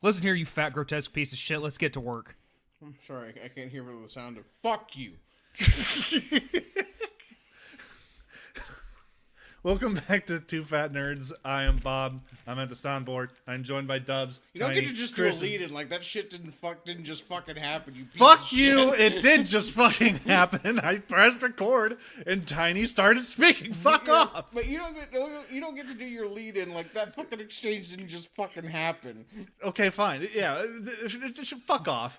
Listen here, you fat, grotesque piece of shit. Let's get to work. I'm sorry, I can't hear the sound of fuck you. Welcome back to Two Fat Nerds. I am Bob. I'm at the soundboard. I'm joined by Dubs. You don't Tiny, get to just Chris. do a lead-in like that shit didn't just fucking happen. You piece Fuck of you! shit. It did just fucking happen. I pressed record and Tiny started speaking. Fuck off. But you don't get to do your lead-in like that. Fucking exchange didn't just fucking happen. Okay, fine. Yeah, fuck off.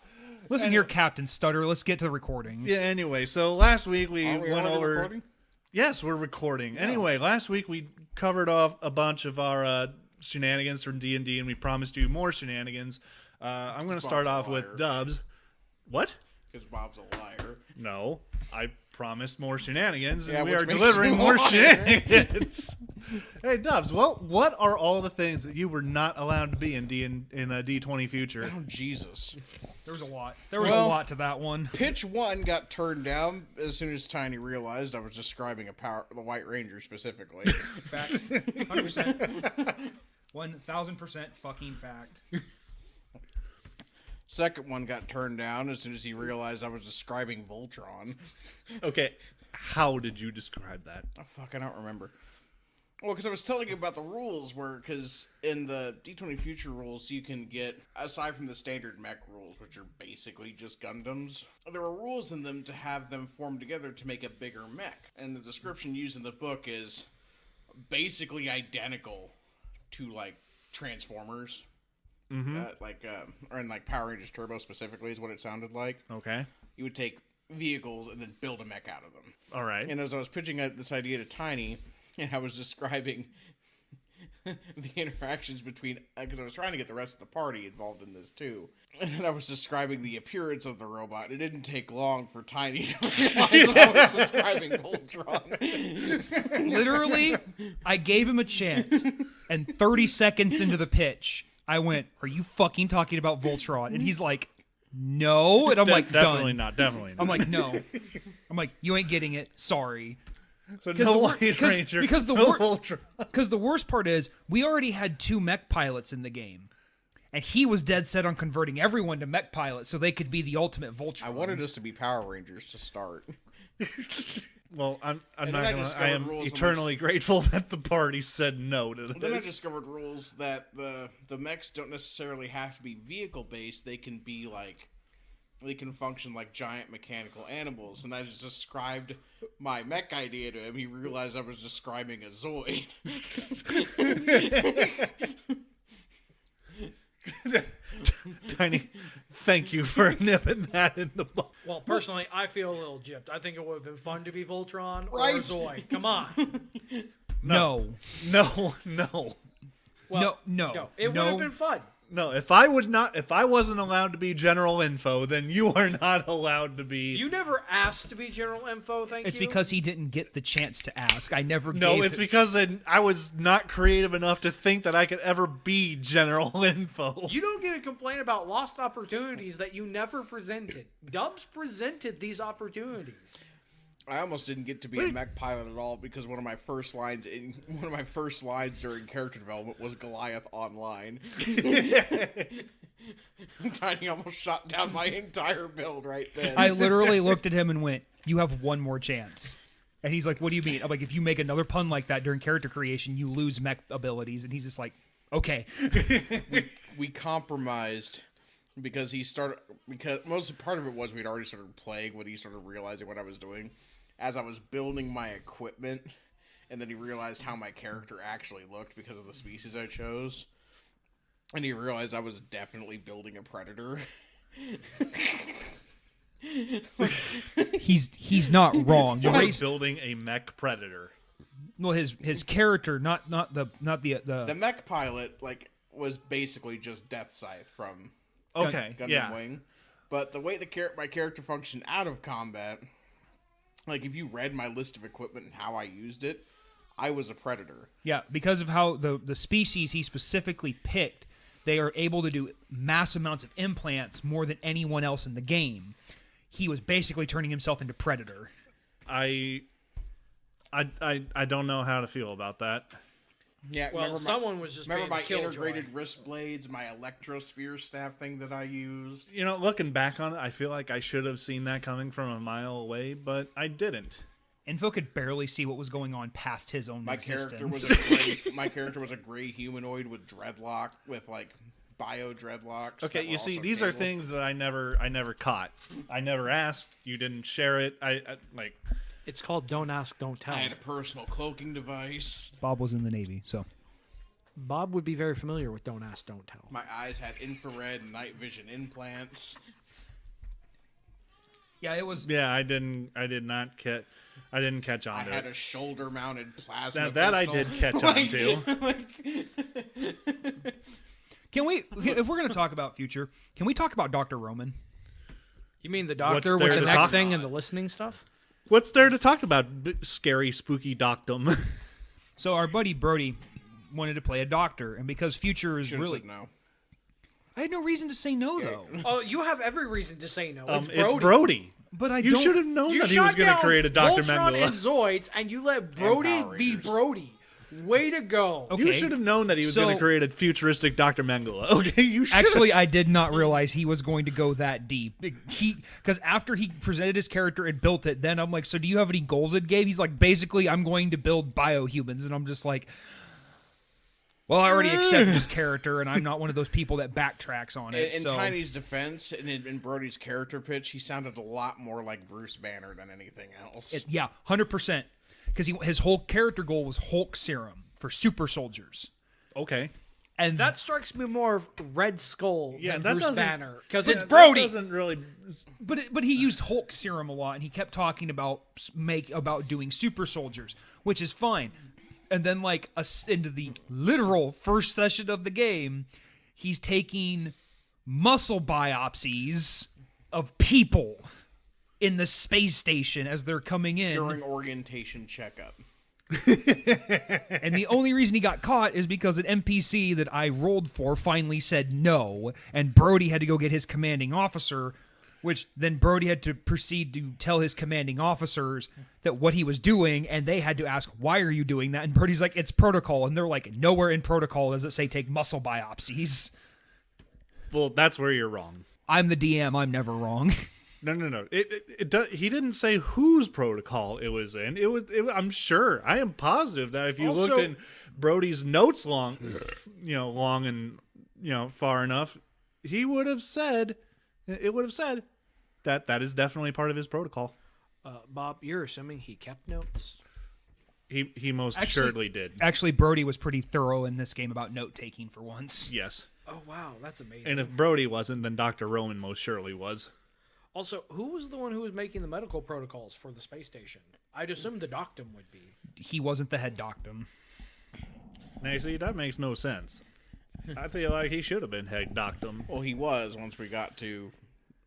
Listen here, Captain Stutter. Let's get to the recording. Yeah. Anyway, so last week we Are we went already over. recording? Yes, we're recording. Yeah. Anyway, last week we covered off a bunch of our shenanigans from D&D, and we promised you more shenanigans. I'm going to start off with Dubs. What? Because Bob's a liar. No, I promised more shenanigans, Yeah, and we which are makes delivering you more a liar. shenanigans. Hey, Dubs, what are all the things that you were not allowed to be in D20 Future? Oh, Jesus. There was a lot. There was a lot to that one. Pitch 1 got turned down as soon as Tiny realized I was describing the White Ranger specifically. Fact. 100%. 1,000% fucking fact. Second one got turned down as soon as he realized I was describing Voltron. Okay, how did you describe that? Oh, fuck, I don't remember. Well, because I was telling you about the rules because in the D20 Future rules, you can get, aside from the standard mech rules, which are basically just Gundams, there are rules in them to have them form together to make a bigger mech. And the description used in the book is basically identical to, like, Transformers. Mm-hmm. Or in, like, Power Rangers Turbo specifically is what it sounded like. Okay. You would take vehicles and then build a mech out of them. All right. And as I was pitching this idea to Tiny, and I was describing the interactions between, because I was trying to get the rest of the party involved in this too, and I was describing the appearance of the robot. It didn't take long for Tiny to realize I was describing Voltron. Literally, I gave him a chance, and 30 seconds into the pitch, I went, "Are you fucking talking about Voltron?" And he's like, "No," and I'm like, definitely "Done." not. Definitely not. I'm like, "No." I'm like, "You ain't getting it. Sorry." So no White Ranger, because the no Voltron. Because the worst part is, we already had 2 mech pilots in the game, and he was dead set on converting everyone to mech pilots so they could be the ultimate Voltron. I wanted us to be Power Rangers to start. Well, I'm And not then I gonna. discovered I am rules in eternally grateful that the party said no to this. Then I discovered rules that the mechs don't necessarily have to be vehicle based. They can be like, they can function like giant mechanical animals. And I just described my mech idea to him. He realized I was describing a Zoid. Tiny, thank you for nipping that in the butt. Well, personally, I feel a little gypped. I think it would have been fun to be Voltron Right. or Zoid. Come on. No. No. Well, No. It would have been fun. No, if I wasn't allowed to be General Info, then you are not allowed to be. You never asked to be General Info, thank It's you. because he didn't get the chance to ask. I never No, gave it's it- because I was not creative enough to think that I could ever be General Info. You don't get to complain about lost opportunities that you never presented. Dubs presented these opportunities. I almost didn't get to be a mech pilot at all because one of my first lines during character development was Goliath Online. Tiny almost shot down my entire build right then. I literally looked at him and went, "You have one more chance." And he's like, "What do you mean?" I'm like, "If you make another pun like that during character creation, you lose mech abilities." And he's just like, "Okay." we compromised because most part of it was we'd already started playing when he started realizing what I was doing. As I was building my equipment, and then he realized how my character actually looked because of the species I chose. And he realized I was definitely building a predator. He's not wrong. You were building a mech predator. Well, his character, not the The mech pilot, was basically just Death Scythe from Okay, Gundam yeah. Wing. But the way my character functioned out of combat, if you read my list of equipment and how I used it, I was a predator. Yeah, because of how the species he specifically picked, they are able to do mass amounts of implants more than anyone else in the game. He was basically turning himself into Predator. I don't know how to feel about that. Yeah, Well, someone was just remember my being a integrated killjoy. wrist blades, my electro spear staff thing that I used. You know, looking back on it, I feel like I should have seen that coming from a mile away, but I didn't. Info could barely see what was going on past his own existence. My character was a gray humanoid with dreadlock, with like bio dreadlocks. Okay, that were you see, also these are cables. things that I never caught. I never asked. You didn't share it. I like. It's called Don't Ask, Don't Tell. I had a personal cloaking device. Bob was in the Navy, so. Bob would be very familiar with Don't Ask, Don't Tell. My eyes had infrared and night vision implants. Yeah, it was. Yeah, I did not catch. I didn't catch on I to had it. a shoulder-mounted plasma Now, that I pistol. did catch on to. Can we, if we're going to talk about future, can we talk about Dr. Roman? You mean the doctor there with the to neck talk thing and the listening stuff? What's there to talk about? Scary, spooky doctum. So our buddy Brody wanted to play a doctor, and because future is Should've really. said no. I had no reason to say no, though. Oh, you have every reason to say no. It's Brody. It's Brody. But I You don't. should have known You that he was shot going to down create a Dr. Voltron and Mengele. Zoids, and you let Brody Power be Rangers. Brody. Way to go. Okay. You should have known that he was So- going to create a futuristic Dr. Mengele. Okay, you should. Actually, I did not realize he was going to go that deep. Because after he presented his character and built it, then I'm like, so do you have any goals it gave? He's like, basically, I'm going to build biohumans. And I'm just like, well, I already accepted his character, and I'm not one of those people that backtracks on it. In so. Tiny's defense, in Brody's character pitch, he sounded a lot more like Bruce Banner than anything else. Yeah, 100%. Because his whole character goal was Hulk serum for super soldiers. Okay. And That strikes me more of Red Skull Yeah, than that Bruce doesn't- Banner. Because Yeah, it's that Brody. doesn't really. But he used Hulk serum a lot, and he kept talking about doing super soldiers, which is fine. And then, like, into the literal first session of the game, he's taking muscle biopsies of people in the space station as they're coming in. During orientation checkup. And the only reason he got caught is because an NPC that I rolled for finally said no, and Brody had to go get his commanding officer, which then Brody had to proceed to tell his commanding officers that what he was doing, and they had to ask, why are you doing that? And Brody's like, it's protocol. And they're like, nowhere in protocol does it say take muscle biopsies. Well, that's where you're wrong. I'm the DM. I'm never wrong. No. He didn't say whose protocol it was in. I'm sure. I am positive that if you Also- looked in Brody's notes long and far enough, he would have said. It would have said that is definitely part of his protocol. Bob, you're assuming he kept notes? He most Actually- assuredly did. Actually, Brody was pretty thorough in this game about note-taking for once. Yes. Oh, wow. That's amazing. And if Brody wasn't, then Dr. Roman most surely was. Also, who was the one who was making the medical protocols for the space station? I'd assume the doctum would be. He wasn't the head doctor. Now, you see, that makes no sense. I feel like he should have been head doctum. Well, he was once we got to,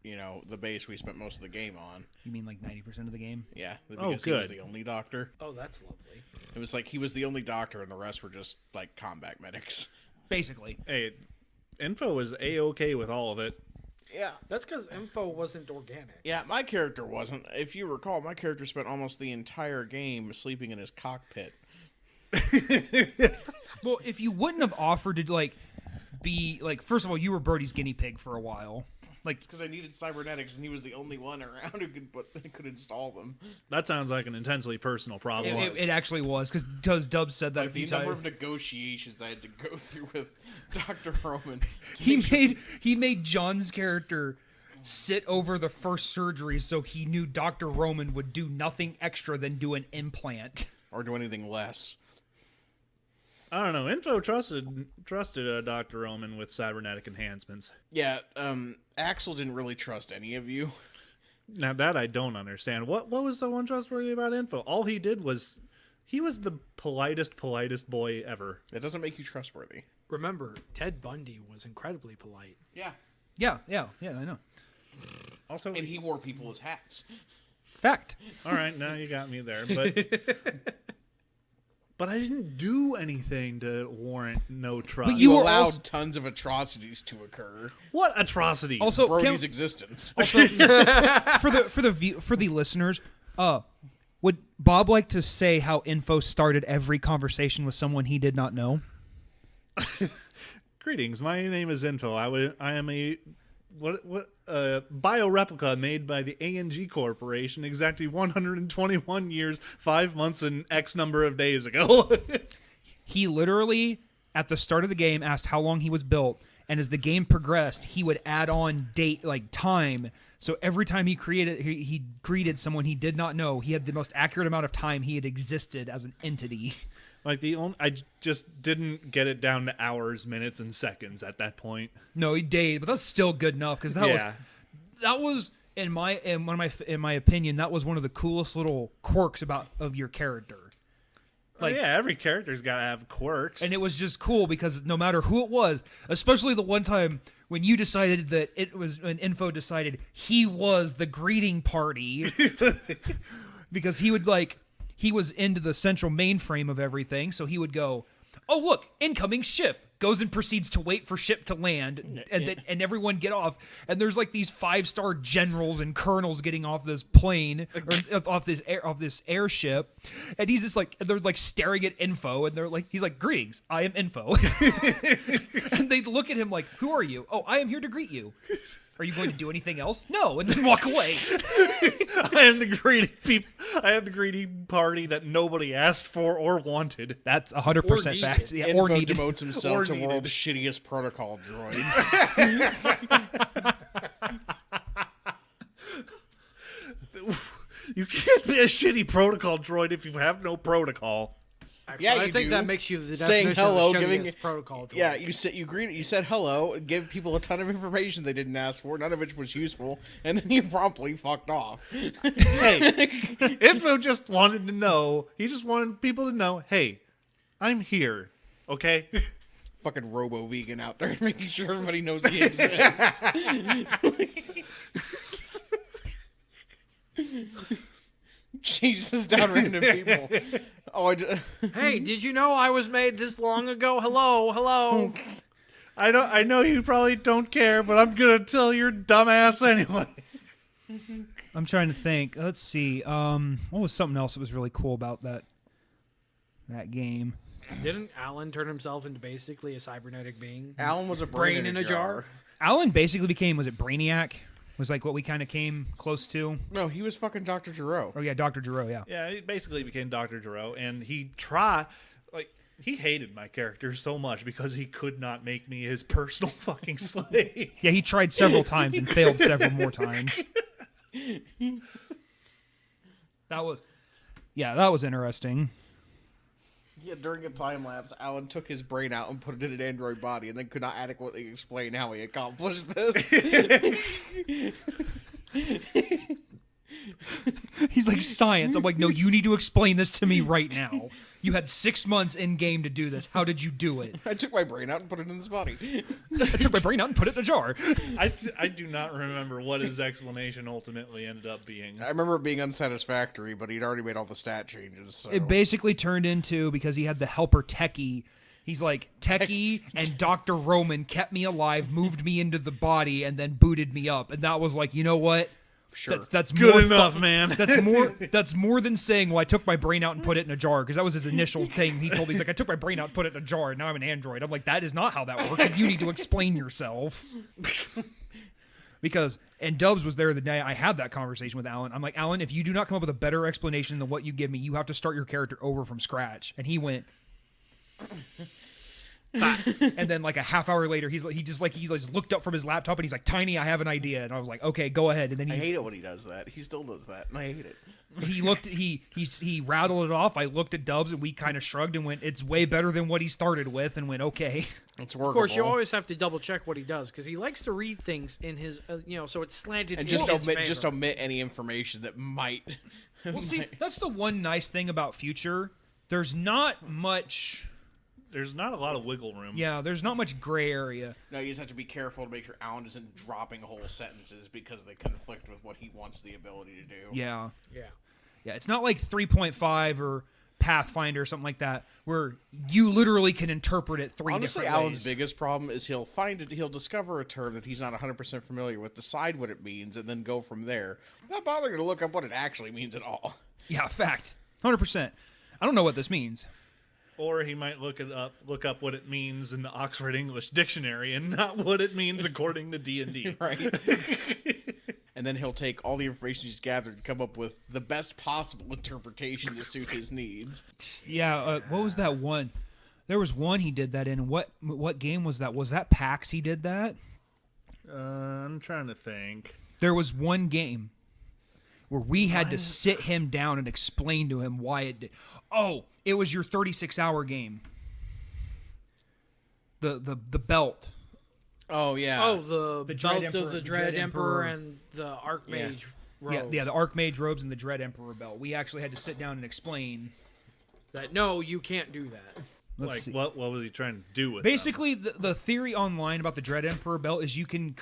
the base we spent most of the game on. You mean like 90% of the game? Yeah, because Oh, he was good. the only doctor. Oh, that's lovely. It was like he was the only doctor, and the rest were just like combat medics. Basically. Hey, Info was A-okay with all of it. Yeah. That's because info wasn't organic. Yeah, my character wasn't. If you recall, my character spent almost the entire game sleeping in his cockpit. Well, if you wouldn't have offered to be first of all, you were Brody's guinea pig for a while. Because I needed cybernetics, and he was the only one around who could install them. That sounds like an intensely personal problem. It actually was because Dubs said that a Like few the number times. of negotiations I had to go through with Dr. Roman. He made John's character sit over the first surgery so he knew Dr. Roman would do nothing extra than do an implant. Or do anything less. I don't know. Info trusted Dr. Roman with cybernetic enhancements. Yeah, Axel didn't really trust any of you. Now that I don't understand. What was so untrustworthy about Info? All he did was he was the politest boy ever. That doesn't make you trustworthy. Remember, Ted Bundy was incredibly polite. Yeah. Yeah, I know. Also, And he wore people as hats. Fact. all right, now you got me there, but I didn't do anything to warrant no trust. But You You were allowed also- tons of atrocities to occur. What atrocities? Also, Brody's existence. for the listeners, Would Bob like to say how Info started every conversation with someone he did not know? Greetings, my name is Info. I am a bioreplica made by the ANG Corporation exactly 121 years, 5 months, and X number of days ago. He literally, at the start of the game, asked how long he was built, and as the game progressed, he would add on date, like time. So every time he greeted someone he did not know, he had the most accurate amount of time he had existed as an entity. Like I just didn't get it down to hours, minutes, and seconds at that point. No, he dated, but that's still good enough because that was in my opinion, that was one of the coolest little quirks of your character. Like, every character's got to have quirks. And it was just cool because no matter who it was, especially the one time when you decided that when Info decided he was the greeting party because he was into the central mainframe of everything, so he would go, "Oh, look, incoming ship." Goes and proceeds to wait for ship to land and everyone get off. And there's like these 5-star generals and colonels getting off this plane or off this airship. And he's just like, they're like staring at Info and he's like, "Greetings, I am Info." And they look at him like, "Who are you?" "Oh, I am here to greet you." "Are you going to do anything else?" "No," and then walk away. I am the greeting party that nobody asked for or wanted. That's 100% fact. Yeah, Info or needed. demotes himself to world's shittiest protocol droid. You can't be a shitty protocol droid if you have no protocol. Actually, Yeah, I you think do. that makes you the Saying definition hello, of the giving shittiest protocol. Yeah, you said hello, gave people a ton of information they didn't ask for, none of which was useful, and then you promptly fucked off. Hey, Info just wanted to know. He just wanted people to know, hey, I'm here, okay? Fucking robo-vegan out there making sure everybody knows he exists. Jesus, down random people. Hey, did you know I was made this long ago? Hello. I know you probably don't care, but I'm gonna tell your dumbass anyway. I'm trying to think. Let's see. What was something else that was really cool about that game? Didn't Alan turn himself into basically a cybernetic being? Alan was a Brain in a jar. Alan basically became, was it Brainiac? Was like what we kind of came close to. No, he was fucking Dr. Giro. Oh yeah, Dr. Giro, yeah. Yeah, he basically became Dr. Giro, and he hated my character so much because he could not make me his personal fucking slave. Yeah, he tried several times and failed several more times. That was interesting. Yeah, during a time lapse, Alan took his brain out and put it in an android body and then could not adequately explain how he accomplished this. He's like, "Science." I'm like, "No, you need to explain this to me right now. You had 6 months in game to do this. How did you do it?" I took my brain out and put it in this body. "I took my brain out and put it in a jar." I do not remember what his explanation ultimately ended up being. I remember it being unsatisfactory, but he'd already made all the stat changes. So. It basically turned into, because he had the helper Techie, he's like, Techie and Dr. Roman kept me alive, moved me into the body, and then booted me up. And that was like, you know what? Sure. That's Good more enough, man. That's more than saying, "Well, I took my brain out and put it in a jar," because that was his initial thing. He told me, he's like, "I took my brain out and put it in a jar, and now I'm an android." I'm like, that is not how that works. And you need to explain yourself. And Dubs was there the day I had that conversation with Alan. I'm like, "Alan, if you do not come up with a better explanation than what you give me, you have to start your character over from scratch." And he went. And then like a half hour later, he just looked up from his laptop and he's like, "Tiny, I have an idea." And I was like, "Okay, go ahead." And then I hate it when he does that. He still does that, and I hate it. He rattled it off. I looked at Dubs and we kind of shrugged and went, "It's way better than what he started with," and went, "Okay." It's workable. Of course, you always have to double check what he does because he likes to read things in his, so it's slanted. and in his favor. just omit any information that might. Well, see, that's the one nice thing about Future. There's not much. There's not a lot of wiggle room. Yeah, there's not much gray area. No, you just have to be careful to make sure Alan isn't dropping whole sentences because they conflict with what he wants the ability to do. Yeah. Yeah. Yeah, it's not like 3.5 or Pathfinder or something like that, where you literally can interpret it three Honestly, different Alan's ways. biggest problem is he'll discover a term that he's not 100% familiar with, decide what it means, and then go from there, not bothering to look up what it actually means at all. Yeah, fact. 100%. I don't know what this means. Or he might look up what it means in the Oxford English Dictionary and not what it means according to D&D. Right. And then he'll take all the information he's gathered and come up with the best possible interpretation to suit his needs. Yeah, what was that one? There was one he did that in. What game was that? Was that PAX he did that? I'm trying to think. There was one game where we had to sit him down and explain to him why it did. Oh, it was your 36-hour game. The belt. Oh, yeah. Oh, the Dread belt Emperor, of the the Dread Dread Emperor Emperor. and the Archmage robes. Yeah, the Archmage robes and the Dread Emperor belt. We actually had to sit down and explain. That, no, you can't do that. Let's see. What was he trying to do with Basically, the theory online about the Dread Emperor belt is you can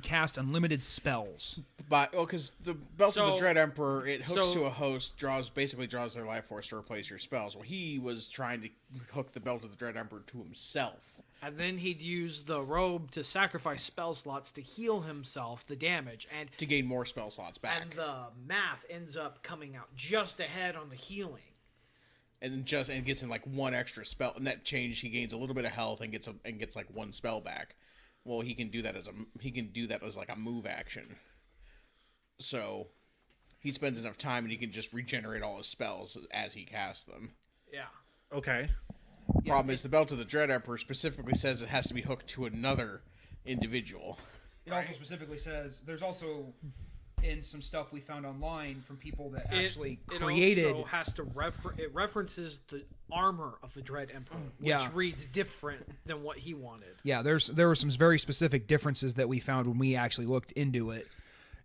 cast unlimited spells. But because the belt of the So- Dread Emperor, it hooks so- to a host, basically draws their life force to replace your spells. Well, he was trying to hook the belt of the Dread Emperor to himself. And then he'd use the robe to sacrifice spell slots to heal himself the damage. And To gain more spell slots back. and the math ends up coming out just ahead on the healing. And gets in like one extra spell. And that change, he gains a little bit of health and gets like one spell back. Well, he can do that as like a move action. So he spends enough time and he can just regenerate all his spells as he casts them. Yeah. Okay. Problem is, the belt of the Dread Emperor specifically says it has to be hooked to another individual. It also specifically says there's also in some stuff we found online from people that actually created. It also has to it references the armor of the Dread Emperor, which Yeah. reads different than what he wanted. Yeah, there were some very specific differences that we found when we actually looked into it.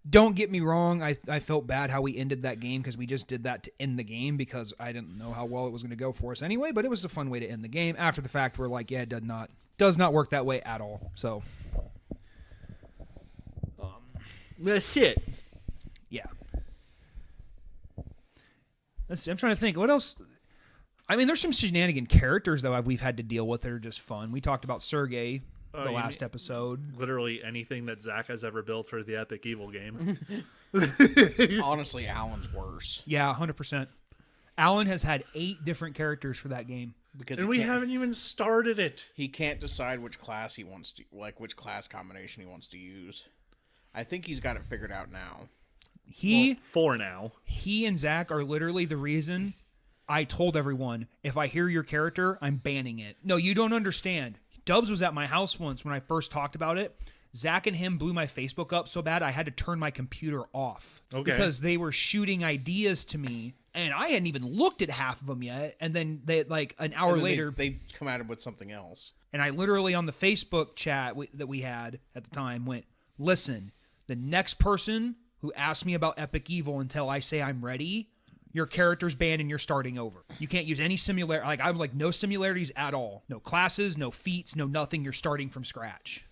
Don't get me wrong, I felt bad how we ended that game because we just did that to end the game because I didn't know how well it was going to go for us anyway, but it was a fun way to end the game. After the fact, we're like, yeah, it does not work that way at all. So, That's it. yeah. Let's see, I'm trying to think. What else? I mean, there's some shenanigan characters that we've had to deal with that are just fun. We talked about Sergey the you last mean- episode. Literally anything that Zach has ever built for the Epic Evil game. Honestly, Alan's worse. Yeah, 100%. Alan has had 8 different characters for that game. Because And we haven't even started it. he can't decide which class he wants to, like which class combination he wants to use. I think he's got it figured out now. For now. He and Zach are literally the reason I told everyone, if I hear your character, I'm banning it. No, you don't understand. Dubs was at my house once when I first talked about it. Zach and him blew my Facebook up so bad I had to turn my computer off. Okay. Because they were shooting ideas to me, and I hadn't even looked at half of them yet. And then they, like, an hour And then later... they come at him with something else. And I literally, on the Facebook chat that we had at the time, went, listen, the next person who asks me about Epic Evil until I say I'm ready, your character's banned and you're starting over. You can't use any similarity. Like, I'm like, no similarities at all. No classes, no feats, no nothing. You're starting from scratch.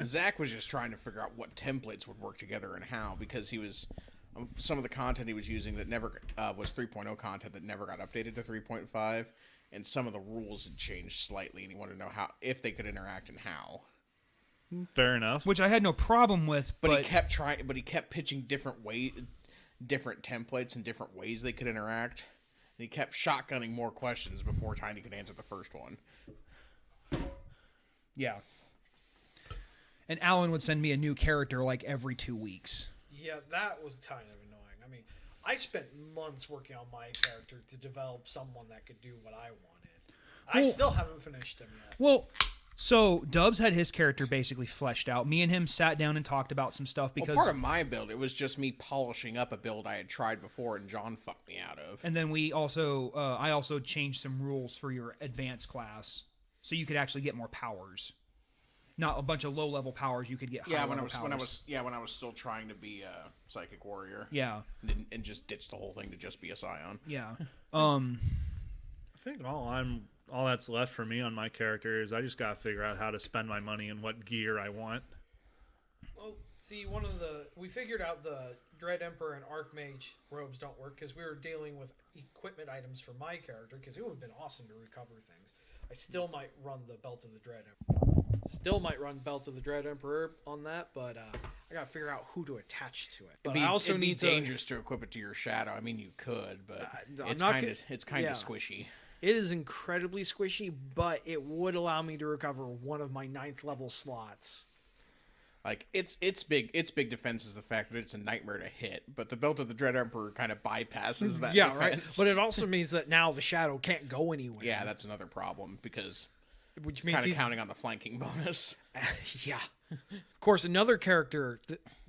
Zach was just trying to figure out what templates would work together and how, because he was some of the content he was using that never was 3.0 content that never got updated to 3.5, and some of the rules had changed slightly, and he wanted to know how, if they could interact and how. Fair enough. Which I had no problem with, But he kept trying. But he kept pitching different templates and different ways they could interact. And he kept shotgunning more questions before Tiny could answer the first one. yeah. And Alan would send me a new character like every 2 weeks. Yeah, that was kind of annoying. I mean, I spent months working on my character to develop someone that could do what I wanted. I Well- still haven't finished him yet. Well, so Dubs had his character basically fleshed out. Me and him sat down and talked about some stuff because... Well, part of my build, it was just me polishing up a build I had tried before and John fucked me out of. And then we also, I also changed some rules for your advanced class, so you could actually get more powers. Not a bunch of low-level powers. You could get high level powers. when I was still trying to be a psychic warrior. Yeah, And just ditched the whole thing to just be a scion. yeah. I think all that's left for me on my character is I just gotta figure out how to spend my money and what gear I want. Well, see, we figured out the Dread Emperor and Archmage robes don't work because we were dealing with equipment items for my character because it would have been awesome to recover things. I still might run the Belt of the Dread Emperor. Still might run Belt of the Dread Emperor on that, but I I gotta figure out who to attach to it. But It'd be, I also it'd be need to. dangerous to equip it to your shadow. I mean, you could, but I'm it's not kind go- of yeah. squishy. It is incredibly squishy, but it would allow me to recover one of my 9th level slots. Like its big defense is the fact that it's a nightmare to hit, but the Belt of the Dread Emperor kind of bypasses that Yeah, defense. right. But it also means that now the shadow can't go anywhere. Yeah, that's another problem because which means kind of he's counting on the flanking bonus. yeah. Of course, another character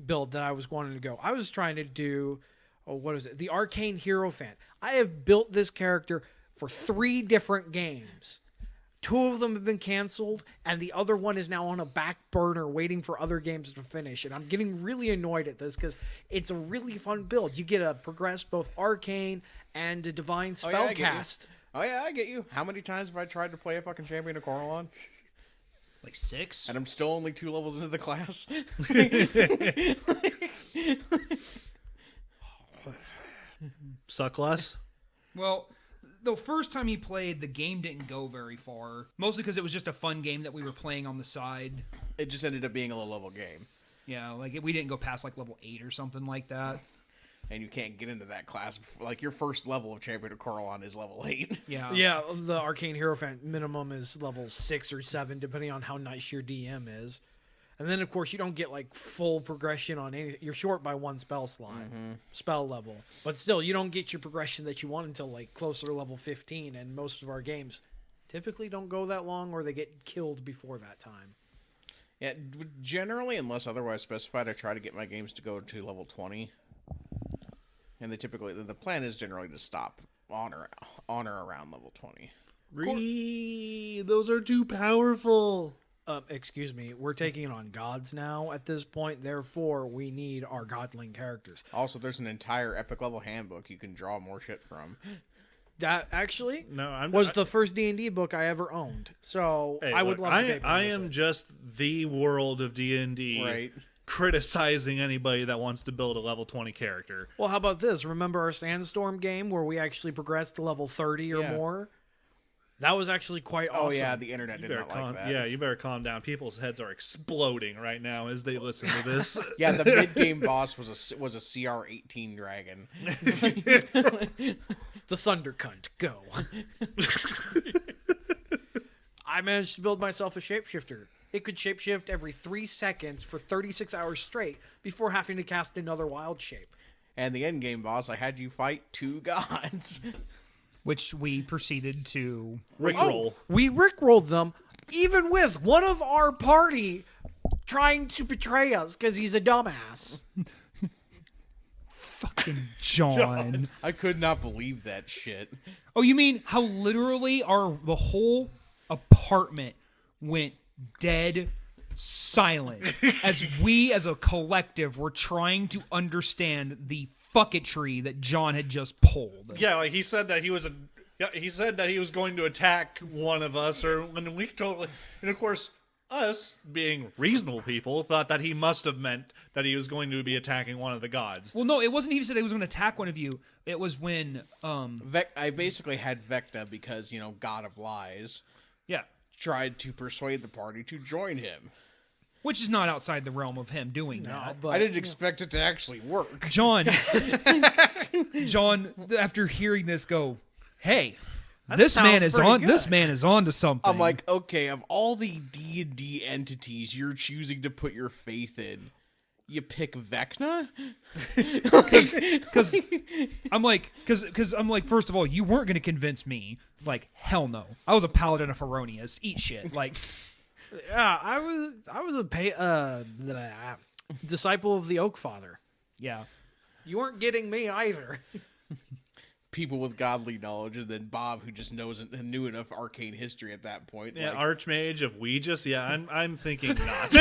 build that I was wanting to go. I was trying to do, what is it? The Arcane Hero Fan. I have built this character for 3 different games. 2 of them have been canceled, and the other one is now on a back burner waiting for other games to finish. And I'm getting really annoyed at this because it's a really fun build. You get to progress both Arcane and a Divine Oh, yeah, I get you. Spellcast. Oh yeah, I get you. How many times have I tried to play a fucking Champion of Coralon? Like 6? And I'm still only 2 levels into the class. Suck less. Well, the first time he played, the game didn't go very far. Mostly because it was just a fun game that we were playing on the side. It just ended up being a low-level game. Yeah, like we didn't go past like level 8 or something like that. And you can't get into that class. Like, your first level of Champion of Coralon is level 8. Yeah. Yeah, the Arcane Hero Fan minimum is level 6 or 7, depending on how nice your DM is. And then, of course, you don't get, like, full progression on anything. You're short by 1 spell slot, spell level. But still, you don't get your progression that you want until, like, closer to level 15. And most of our games typically don't go that long, or they get killed before that time. Yeah, generally, unless otherwise specified, I try to get my games to go to level 20. And they typically, the plan is generally to stop on or around level 20. Those are too powerful. Excuse me, we're taking it on gods now at this point. Therefore, we need our godling characters. Also, there's an entire epic level handbook you can draw more shit from. That actually No, was the first D&D book I ever owned. So Hey, I would look, love to be able to I use am it. just the world of D&D. Right. Criticizing anybody that wants to build a level 20 character. Well, how about this? Remember our Sandstorm game where we actually progressed to level 30 or Yeah. more? That was actually quite awesome. Oh, yeah, the internet did not like that. Yeah, you better calm down. People's heads are exploding right now as they listen to this. Yeah, the mid-game boss was a CR-18 dragon. The Thunder Cunt, go. I managed to build myself a shapeshifter. It could shapeshift every 3 seconds for 36 hours straight before having to cast another wild shape. And the endgame boss, I had you fight 2 gods. Which we proceeded to. Rickroll. We rickrolled them, even with one of our party trying to betray us because he's a dumbass. Fucking John. I could not believe that shit. Oh, you mean how literally the whole apartment went dead silent as we as a collective were trying to understand the fucketry that John had just pulled. Yeah, like he said that he was going to attack one of us, and of course, us being reasonable people thought that he must have meant that he was going to be attacking one of the gods. Well, no, it wasn't he said he was going to attack one of you. It was when I basically had Vecna because, God of Lies, yeah, tried to persuade the party to join him. which is not outside the realm of him doing that. But I didn't expect it to actually work. John, after hearing this, go, hey, this man sounds is pretty on. good. This man is on to something. I'm like, okay, of all the D&D entities you're choosing to put your faith in, you pick Vecna? because I'm like, first of all, you weren't going to convince me. Like, hell no. I was a paladin of Feronius. Eat shit. Like, yeah, I was a disciple of the Oak Father. yeah. You weren't getting me either. People with godly knowledge, and then Bob, who just knew enough arcane history at that point. Yeah, like, Archmage of Ouija's. Yeah, I'm thinking not.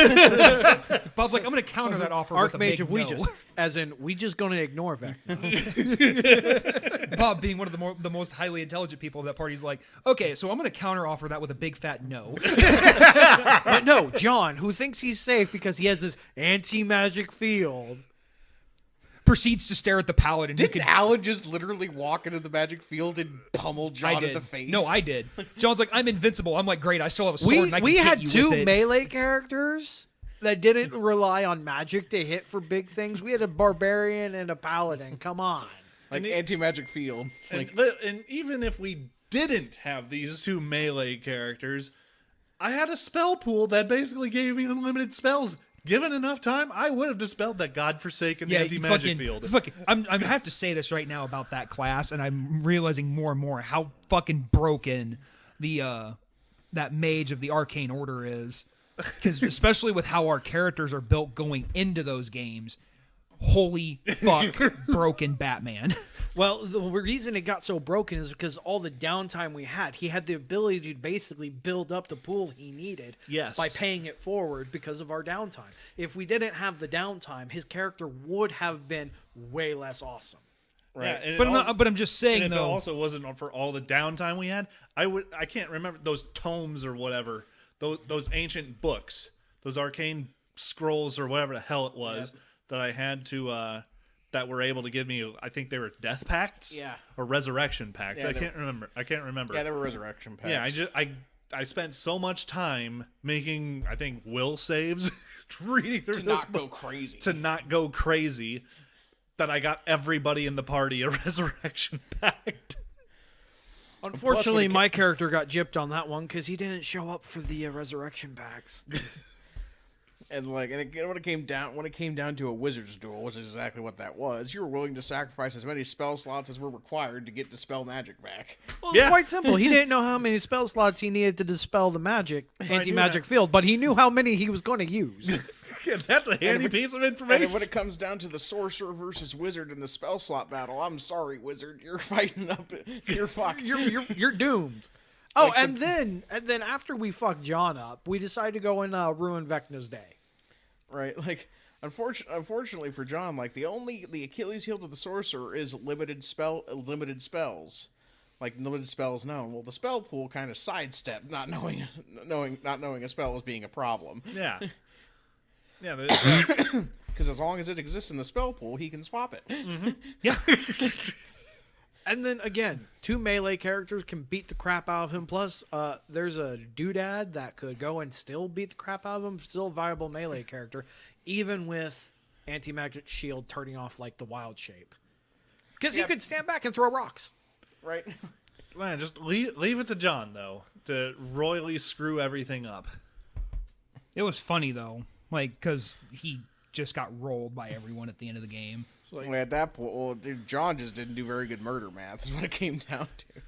Bob's like, I'm going to counter that offer with a big Archmage of no. Ouija's. As in, we just gonna ignore Vecna. Bob, being one of the most highly intelligent people of that party, is like, okay, so I'm going to counter offer that with a big fat no. But no, John, who thinks he's safe because he has this anti-magic field. Proceeds to stare at the paladin. who Didn't Alan just literally walk into the magic field and pummel John I did. in the face? No, I did. John's like, I'm invincible. I'm like, great. I still have a sword. and I can We hit had you two with it. melee characters that didn't rely on magic to hit for big things. We had a barbarian and a paladin. Come on. Like anti-magic field. And even if we didn't have these two melee characters, I had a spell pool that basically gave me unlimited spells. Given enough time, I would have dispelled that godforsaken anti-magic field. I have to say this right now about that class, and I'm realizing more and more how fucking broken the that mage of the arcane order is. Because especially with how our characters are built going into those games, holy fuck, broken Batman. Well, the reason it got so broken is because all the downtime we had. He had the ability to basically build up the pool he needed by paying it forward because of our downtime. If we didn't have the downtime, his character would have been way less awesome. Right. Yeah, but I'm just saying, and if though, it also wasn't for all the downtime we had, I can't remember those tomes or whatever, those ancient books, those arcane scrolls or whatever the hell it was that I had to that were able to give me. I think they were death pacts, or resurrection pacts. Yeah, I can't remember. Yeah, they were resurrection packs. Yeah, I spent so much time making, I think, will saves, reading through to this not book, go crazy. to not go crazy, that I got everybody in the party a resurrection pact. Unfortunately, my character got gypped on that one because he didn't show up for the resurrection packs. And when it came down to a wizard's duel, which is exactly what that was, you were willing to sacrifice as many spell slots as were required to get dispel magic back. Well, it's quite simple. He didn't know how many spell slots he needed to dispel the anti-magic field, but he knew how many he was going to use. Yeah, that's a handy piece of information. And when it comes down to the sorcerer versus wizard in the spell slot battle, I'm sorry, wizard, you're fighting up. You're fucked. You're doomed. Oh, and then after we fucked John up, we decided to go and ruin Vecna's day. Right, unfortunately for John, the Achilles heel to the sorcerer is limited spells, like limited spells known. Well, the spell pool kind of sidestepped not knowing a spell as being a problem. Yeah, yeah, because as long as it exists in the spell pool, he can swap it. Mm-hmm. Yeah. And then again, 2 melee characters can beat the crap out of him. Plus, there's a doodad that could go and still beat the crap out of him. Still a viable melee character, even with anti-magic shield turning off like the wild shape. Because he could stand back and throw rocks. Right. Man, just leave it to John though to royally screw everything up. It was funny though, because he just got rolled by everyone at the end of the game. At that point, John just didn't do very good murder math, is what it came down to.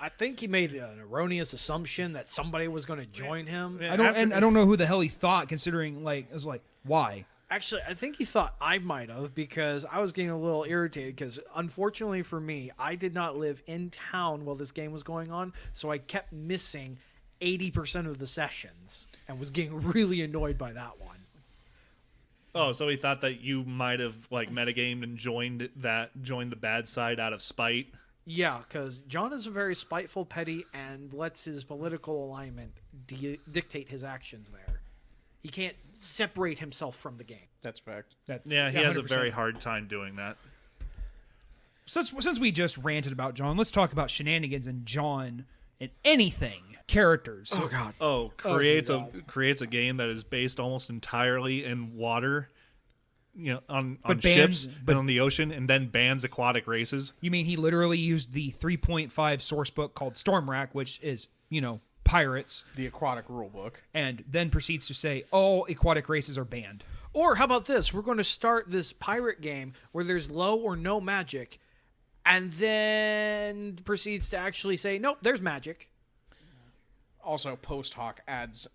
I think he made an erroneous assumption that somebody was going to join him. Yeah, I don't know who the hell he thought, considering it was why? Actually, I think he thought I might have, because I was getting a little irritated because unfortunately for me, I did not live in town while this game was going on, so I kept missing 80% of the sessions and was getting really annoyed by that one. Oh, so he thought that you might have metagamed and joined the bad side out of spite. Yeah, because John is a very spiteful, petty, and lets his political alignment dictate his actions there. He can't separate himself from the game. That's fact. He has a very hard time doing that. Since we just ranted about John, let's talk about shenanigans and John and anything. Characters. Oh god. Creates a game that is based almost entirely in water, on ships and on the ocean, and then bans aquatic races. You mean he literally used the 3.5 source book called Stormwrack, which is, pirates, the aquatic rule book, and then proceeds to say all aquatic races are banned. Or how about this? We're going to start this pirate game where there's low or no magic, and then proceeds to actually say, nope, there's magic. Also, post hoc adds.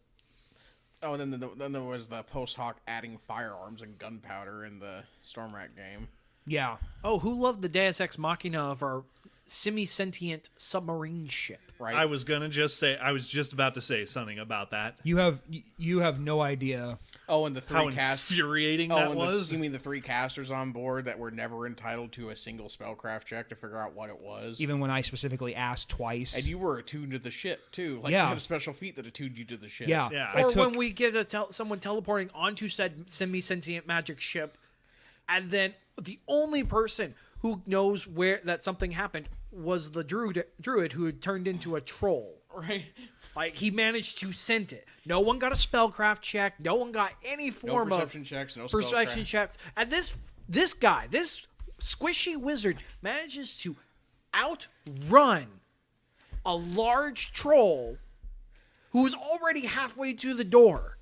Oh, and then there was the post hoc adding firearms and gunpowder in the Stormwrack game. Yeah. Oh, who loved the Deus Ex Machina of our semi-sentient submarine ship? Right. I was just about to say something about that. You have no idea. Oh, and the how infuriating that was. You mean the 3 casters on board that were never entitled to a single spellcraft check to figure out what it was? Even when I specifically asked twice. And you were attuned to the ship, too. You had a special feat that attuned you to the ship. Yeah. Or when we get someone teleporting onto said semi-sentient magic ship, and then the only person who knows where that something happened was the druid who had turned into a troll. Right. Like, he managed to scent it. No one got a spellcraft check. No one got any form of perception checks, no perception spellcraft. checks. And this guy, this squishy wizard, manages to outrun a large troll who is already halfway to the door.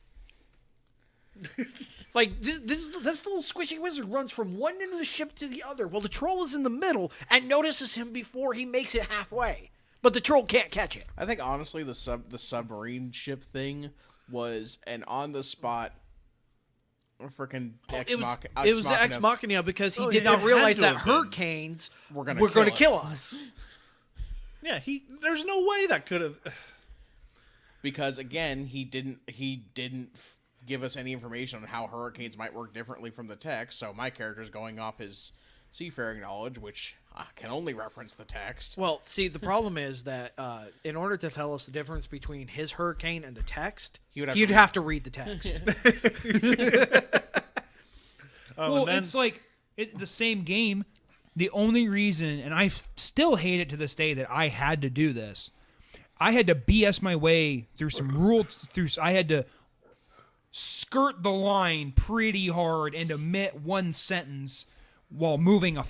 Like, this little squishy wizard runs from one end of the ship to the other. Well, the troll is in the middle and notices him before he makes it halfway. But the troll can't catch it. I think honestly, the submarine ship thing was an on the spot, freaking It was ex machina because he did yeah, not it had realize to that have been. hurricanes Were gonna were going to kill kill us. Yeah, there's no way that could have. because again, he didn't give us any information on how hurricanes might work differently from the text. So my character's going off his seafaring knowledge, which I can only reference the text. Well, see, the problem is that in order to tell us the difference between his hurricane and the text, You'd have he'd to have to read the text. Oh, Well, and then, it's like the same game. The only reason, and I still hate it to this day, that I had to do this. I had to BS my way through some I had to skirt the line pretty hard and omit one sentence while moving a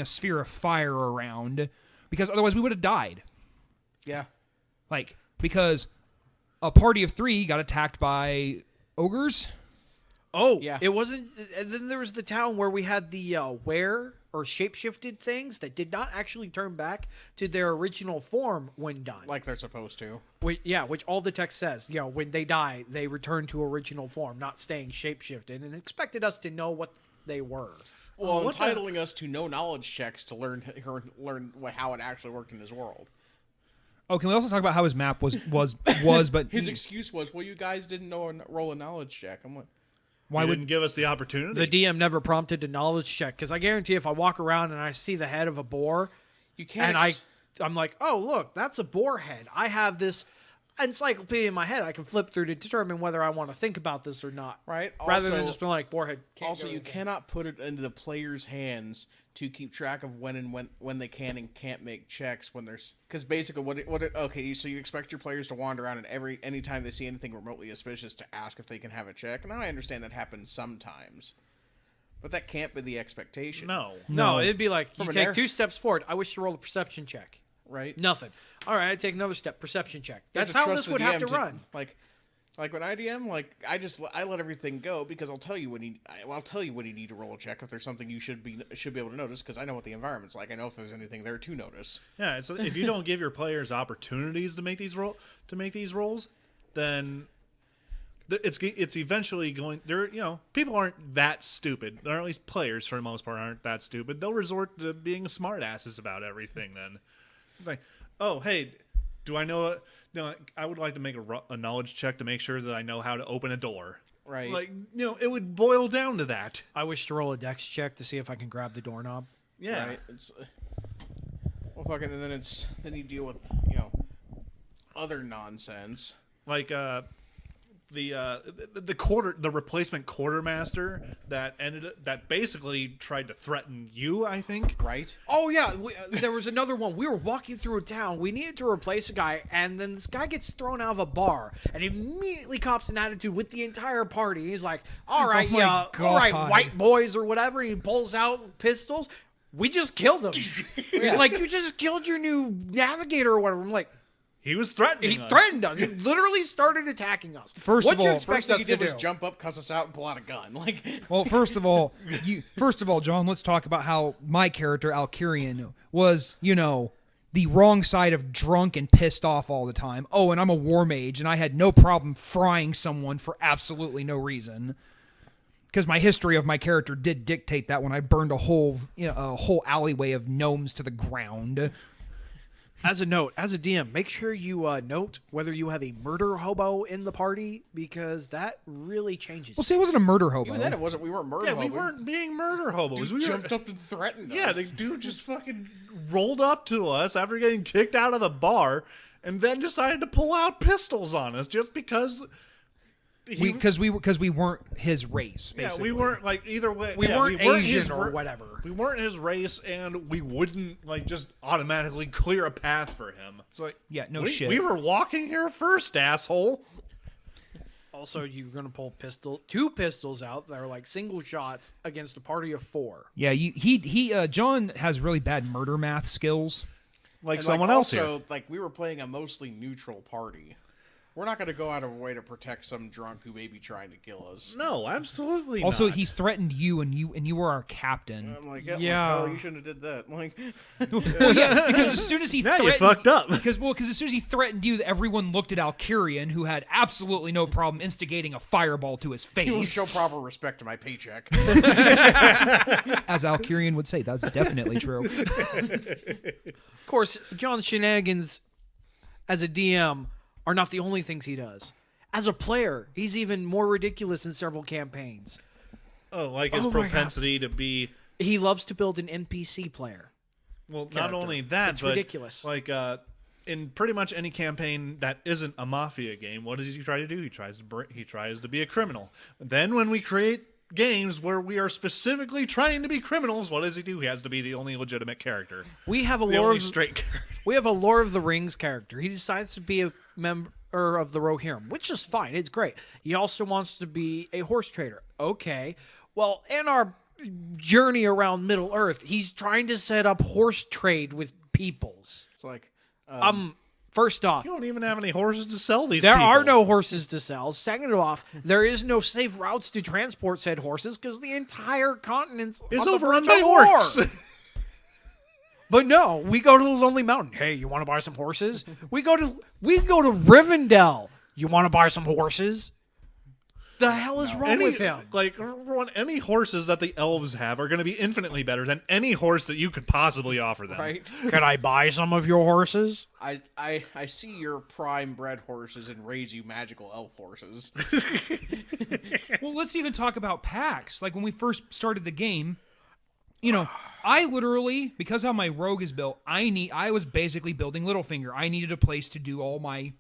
sphere of fire around, because otherwise we would have died. Yeah. Like, because a party of 3 got attacked by ogres. Oh, Yeah. It wasn't. And then there was the town where we had the shapeshifted things that did not actually turn back to their original form when done. Like they're supposed to. Which all the text says. When they die, they return to original form, not staying shapeshifted, and expected us to know what they were. Well, what the- entitling us to no knowledge checks to learn how it actually worked in his world. Oh, can we also talk about how his map was but His excuse was, "Well, you guys didn't roll a knowledge check." I'm like, why you would didn't give us the opportunity. The DM never prompted a knowledge check, because I guarantee if I walk around and I see the head of a boar, you can't. and I'm like, oh, look, that's a boar head. I have this encyclopedia in my head I can flip through to determine whether I want to think about this or not. Right. Rather than Also- just being like, boar head. Can't Also, go you again. cannot put it into the player's hands to keep track of when they can and can't make checks when there's, because basically okay, so you expect your players to wander around and anytime they see anything remotely suspicious to ask if they can have a check. Now I understand that happens sometimes, but that can't be the expectation. No. No, it'd be like, you From an take air- 2 steps forward. I wish to roll a perception check. Right. Nothing. All right, I take another step. Perception check. You have That's to how trust this the would have DM to run. Like when I DM, I let everything go because I'll tell you when you need to roll a check if there's something you should be able to notice, because I know what the environment's like. I know if there's anything there to notice. Yeah, so if you don't give your players opportunities to make these rolls, then it's eventually going. People aren't that stupid, or at least players for the most part aren't that stupid. They'll resort to being smartasses about everything. Then it's like, oh hey, do I know? I would like to make a knowledge check to make sure that I know how to open a door. Right. Like, it would boil down to that. I wish to roll a dex check to see if I can grab the doorknob. Yeah. Right. It's and then you deal with other nonsense. Like the replacement quartermaster that basically tried to threaten you, I think. Right. Oh, yeah. There was another one. We were walking through a town. We needed to replace a guy, and then this guy gets thrown out of a bar and immediately cops an attitude with the entire party. He's like, all right, Oh my yeah, all right, God. white boys or whatever. He pulls out pistols. We just killed him. He's like, you just killed your new navigator or whatever. I'm like, He was threatening he us. threatened us. He literally started attacking us. First what of do you all- expect First thing us he to did was do? jump up, cuss us out, and pull out a gun. Like, Well, first of all, John, let's talk about how my character, Alkirian, was, the wrong side of drunk and pissed off all the time. Oh, and I'm a war mage, and I had no problem frying someone for absolutely no reason. Because my history of my character did dictate that when I burned a whole alleyway of gnomes to the ground. As a note, as a DM, make sure you note whether you have a murder hobo in the party, because that really changes. Well, see, it wasn't a murder hobo. even then, we weren't murder. Yeah, we hobos. weren't being murder hobos. Dude We jumped up and threatened us. Yeah, the dude just fucking rolled up to us after getting kicked out of the bar, and then decided to pull out pistols on us just because because we weren't his race. Yeah, Basically. we weren't like either way. We yeah, weren't his Asian or ra- whatever. We weren't his race, and we wouldn't like just automatically clear a path for him. It's like, Yeah, no we, shit. We were walking here first, asshole. Also, you're gonna pull two pistols out that are like single shots against a party of 4. Yeah, John has really bad murder math skills. Like And, someone like, else also, here. like we were playing a mostly neutral party. We're not going to go out of our way to protect some drunk who may be trying to kill us. No, absolutely Also, not. he threatened you, and you were our captain. I'm like, Yeah. oh, you shouldn't have did that. Like, Well, yeah, because as soon as he Now threatened, you fucked up. Because as soon as he threatened you, everyone looked at Alcurian, who had absolutely no problem instigating a fireball to his you will face. show proper respect to my paycheck. As Alcurian would say, that's definitely true. Of course, John's shenanigans as a DM are not the only things he does. As a player, he's even more ridiculous in several campaigns. Oh, like his Oh my God. propensity to be. He loves to build an NPC player. Well, not character. only that, It's but ridiculous. like in pretty much any campaign that isn't a mafia game, what does he try to do? He tries to be a criminal. Then when we create games where we are specifically trying to be criminals, what does he do? He has to be the only legitimate character. We have a The Lord only of straight character. we have a Lord of the Rings character. He decides to be a member of the Rohirrim, which is fine. It's great. He also wants to be a horse trader. Okay. Well, in our journey around Middle Earth, he's trying to set up horse trade with peoples. It's like, First off, You don't even have any horses to sell these there people. are no horses to sell. Second off, there is no safe routes to transport said horses because the entire continent's It's on the overrun verge by of war. orcs. But no, we go to the Lonely Mountain. Hey, you want to buy some horses? we go to Rivendell. You want to buy some horses? The hell is wrong with him? Like, any horses that the elves have are going to be infinitely better than any horse that you could possibly offer them. right? Can I buy some of your horses? I see your prime bred horses and raise you magical elf horses. Well, let's even talk about packs. Like when we first started the game, you know, I literally, because how my rogue is built, I was basically building Littlefinger. I needed a place to do all my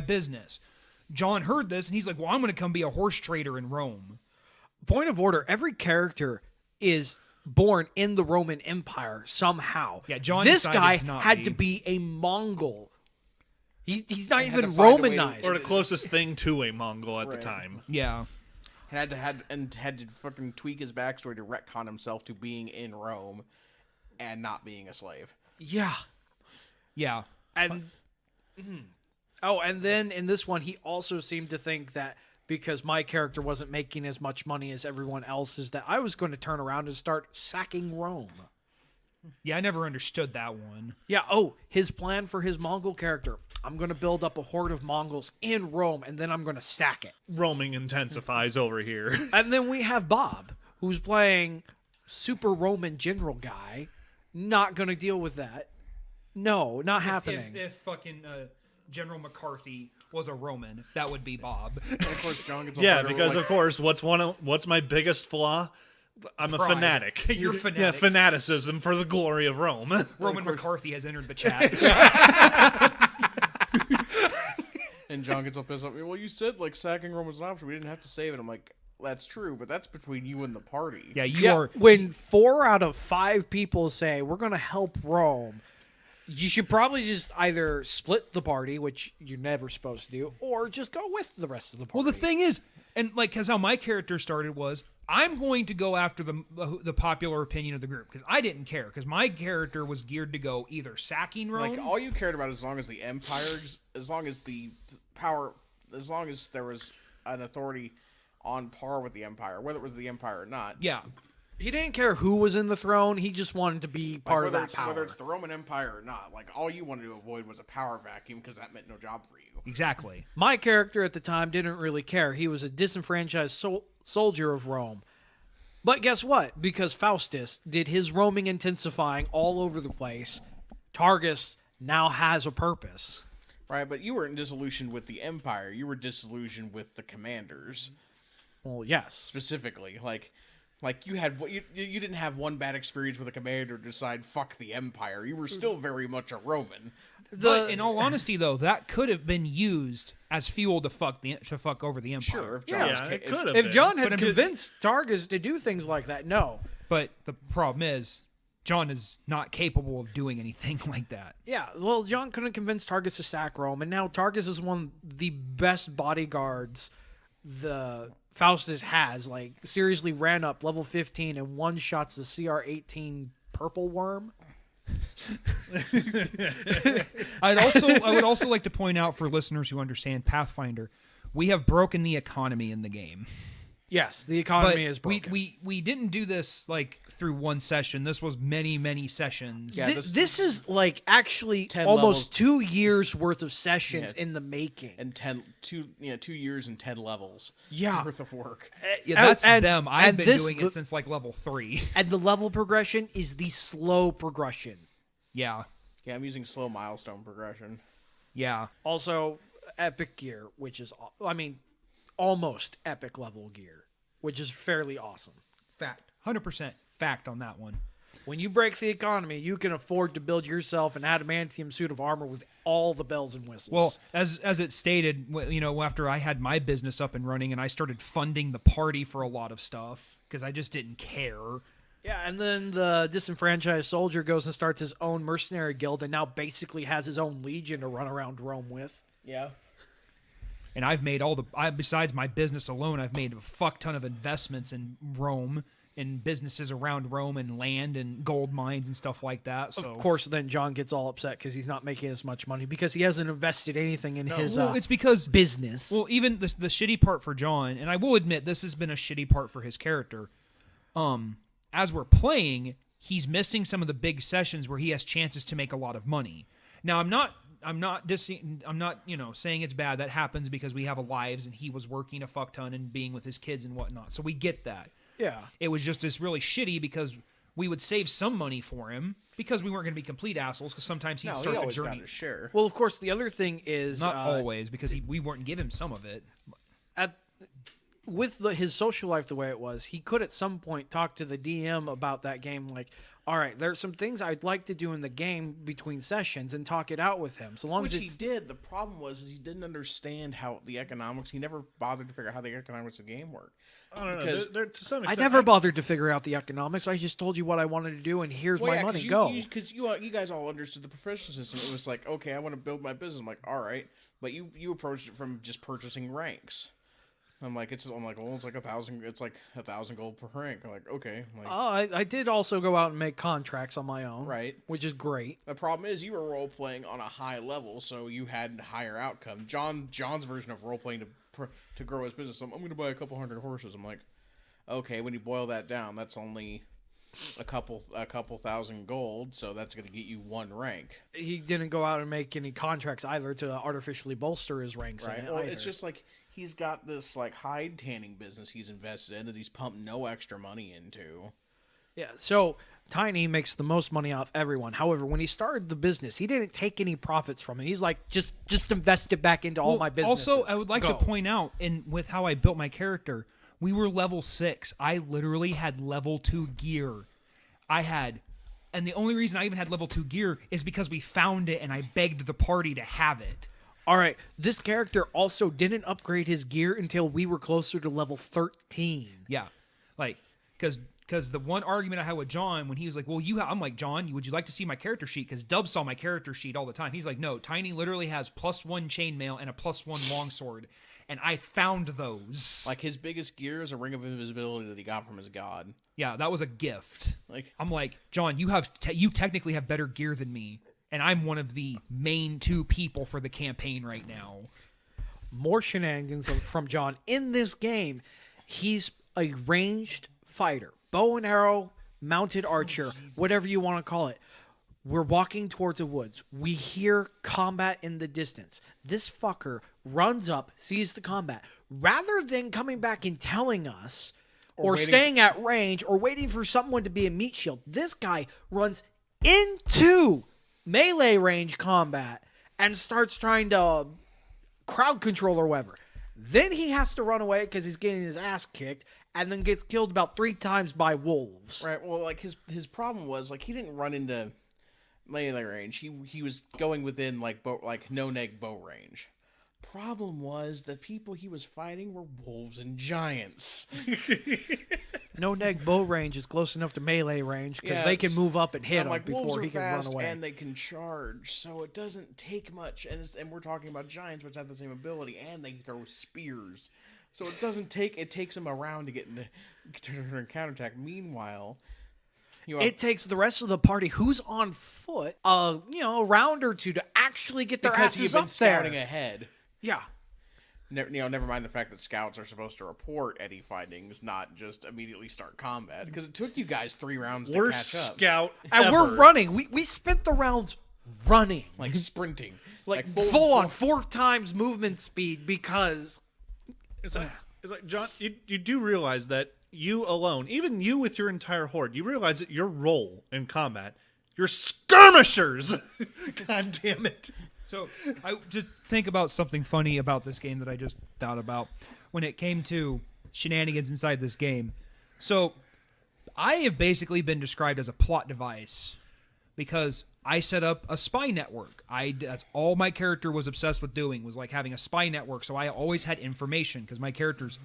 business. John heard this and he's like, "Well, I'm going to come be a horse trader in Rome." Point of order, every character is born in the Roman Empire somehow. Yeah, John This decided guy to not had be. to be a Mongol. He's not had even to find a way to- Romanized. Or the closest thing to a Mongol at the Right. time. Yeah. had to fucking tweak his backstory to retcon himself to being in Rome and not being a slave. Yeah. Yeah. And oh, and then in this one, he also seemed to think that because my character wasn't making as much money as everyone else's, that I was going to turn around and start sacking Rome. Yeah, I never understood that one. Yeah. Oh, his plan for his Mongol character: I'm going to build up a horde of Mongols in Rome, and then I'm going to sack it. Roaming intensifies over here. And then we have Bob, who's playing super Roman general guy. Not going to deal with that. No, not happening. If fucking General McCarthy was a Roman, that would be Bob. And of course, John gets all Yeah, better, because like, of course, what's my biggest flaw? I'm a Pride. fanatic. You're Yeah, fanatic. fanaticism for the glory of Rome. Roman McCarthy has entered the chat. and John gets all pissed off. Well, you said like sacking Rome was an option. We didn't have to save it. I'm like, that's true, but that's between you and the party. Yeah, you Yeah, are. when 4 out of 5 people say we're going to help Rome, you should probably just either split the party, which you're never supposed to do, or just go with the rest of the party. Well, the thing is, and like, because how my character started was, I'm going to go after the popular opinion of the group because I didn't care because my character was geared to go either sacking Rome. Like all you cared about, as long as the empire, as long as the power, as long as there was an authority on par with the empire, whether it was the empire or not. Yeah, he didn't care who was in the throne. He just wanted to be part of that power. Whether it's the Roman Empire or not, like all you wanted to avoid was a power vacuum because that meant no job for you. exactly. My character at the time didn't really care. He was a disenfranchised soldier of Rome. But guess what? Because Faustus did his roaming intensifying all over the place, Targus now has a purpose. Right, but you weren't disillusioned with the empire. You were disillusioned with the commanders Well, yes. specifically. Like you had you didn't have one bad experience with a commander to decide fuck the empire. You were still very much a Roman. But in all honesty, though, that could have been used as fuel to fuck over the Empire. Sure, if John was Yeah, it if- could have If been. John had But convinced Targus to do things like that, no. But the problem is, John is not capable of doing anything like that. Yeah, well, John couldn't convince Targus to sack Rome, and now Targus is one of the best bodyguards the Faustus has. Like, seriously ran up level 15 and one-shots the CR-18 purple worm. I would also like to point out for listeners who understand Pathfinder, we have broken the economy in the game. Yes, the But economy is broken. we didn't do this like through one session. This was many sessions. Yeah, this is like actually 10 almost levels. 2 years worth of sessions Yeah. in the making. and 2 years and 10 levels Yeah. worth of work. Yeah, that's And- them. I've and been this- doing it since like level 3. And the level progression is the slow progression. Yeah. Yeah, I'm using slow milestone progression. Yeah. Also, epic gear, which is, I mean, almost epic level gear, which is fairly awesome. Fact. 100% fact on that one. When you break the economy, you can afford to build yourself an adamantium suit of armor with all the bells and whistles. Well, as it stated, after I had my business up and running and I started funding the party for a lot of stuff because I just didn't care. yeah, and then the disenfranchised soldier goes and starts his own mercenary guild and now basically has his own legion to run around Rome with. Yeah. And I've made besides my business alone, I've made a fuck ton of investments in Rome, in businesses around Rome and land and gold mines and stuff like that. So Of course, then John gets all upset because he's not making as much money because he hasn't invested anything in his well, it's because business. Well, even the shitty part for John, and I will admit this has been a shitty part for his character. As we're playing, he's missing some of the big sessions where he has chances to make a lot of money. Now, I'm not saying it's bad. That happens because we have lives, and he was working a fuck ton and being with his kids and whatnot. So we get that. yeah. It was just this really shitty because we would save some money for him because we weren't going to be complete assholes because sometimes he'd No, he start the always got journey. his share. Well, of course, the other thing is Not always because we weren't give him some of it. With his social life the way it was, he could at some point talk to the DM about that game. Like, all right, there's some things I'd like to do in the game between sessions and talk it out with him. So long Which as he it's did. The problem was he didn't understand how the economics. He never bothered to figure out how the economics of the game work. I don't know. Because- To some I extent, never bothered to figure out the economics. I just told you what I wanted to do, and here's my money. Go. Because you guys all understood the professional system. It was like, okay, I want to build my business. I'm like, all right, but you approached it from just purchasing ranks. I'm like, well, it's like 1,000. It's like 1,000 gold per rank. I'm like, okay, I'm like, I did also go out and make contracts on my own, right. which is great. The problem is you were role playing on a high level, so you had higher outcome. John's version of role playing to grow his business. I'm going to buy a couple hundred horses. I'm like, okay, when you boil that down, that's only a couple thousand gold, so that's going to get you one rank. He didn't go out and make any contracts either to artificially bolster his ranks. Right. In it Well, either. it's just like he's got this like hide tanning business he's invested in that he's pumped no extra money into. Yeah, so Tiny makes the most money out of everyone. However, when he started the business, he didn't take any profits from it. He's like, just invest it back into all my businesses. Also, I would like to Go. point out, and with how I built my character, we were level 6. I literally had level 2 gear. And the only reason I even had level 2 gear is because we found it and I begged the party to have it. All right, this character also didn't upgrade his gear until we were closer to level 13. Yeah, like because the one argument I had with John when he was like, "Well, I'm like, John, would you like to see my character sheet?" Because Dub saw my character sheet all the time. He's like, "No, Tiny literally has +1 chainmail and a +1 longsword." And I found those. Like his biggest gear is a ring of invisibility that he got from his god. Yeah, that was a gift. Like I'm like, John, you technically have better gear than me, and I'm one of the main 2 people for the campaign right now. More shenanigans from John. In this game, he's a ranged fighter. Bow and arrow, mounted archer, whatever you want to call it. We're walking towards the woods. We hear combat in the distance. This fucker runs up, sees the combat. Rather than coming back and telling us, or waiting- staying at range, or waiting for someone to be a meat shield, this guy runs into melee range combat and starts trying to crowd control or whatever. Then he has to run away because he's getting his ass kicked, and then gets killed about 3 times by wolves. right. Well, like his problem was like he didn't run into melee range. He was going within like no-neg bow range. Problem was the people he was fighting were wolves and giants. No neg bow range is close enough to melee range because they can move up and hit him wolves before are he can fast run away. and they can charge, so it doesn't take much. And we're talking about giants, which have the same ability, and they throw spears, so it doesn't take. It takes them a round to get into to counterattack. Meanwhile, it takes the rest of the party who's on foot, a round or two to actually get their because you've asses been up there. scouting ahead. Yeah. Never mind the fact that scouts are supposed to report any findings, not just immediately start combat. Because it took you guys 3 rounds to Worst catch up. scout And ever. we're running. We spent the rounds running. Like sprinting. Like full on 4 times movement speed because... It's like John, you do realize that you alone, even you with your entire horde, you realize that your role in combat, you're skirmishers! God damn it. So I just think about something funny about this game that I just thought about when it came to shenanigans inside this game. So I have basically been described as a plot device because I set up a spy network. That's all my character was obsessed with doing, was like having a spy network. So I always had information because my character's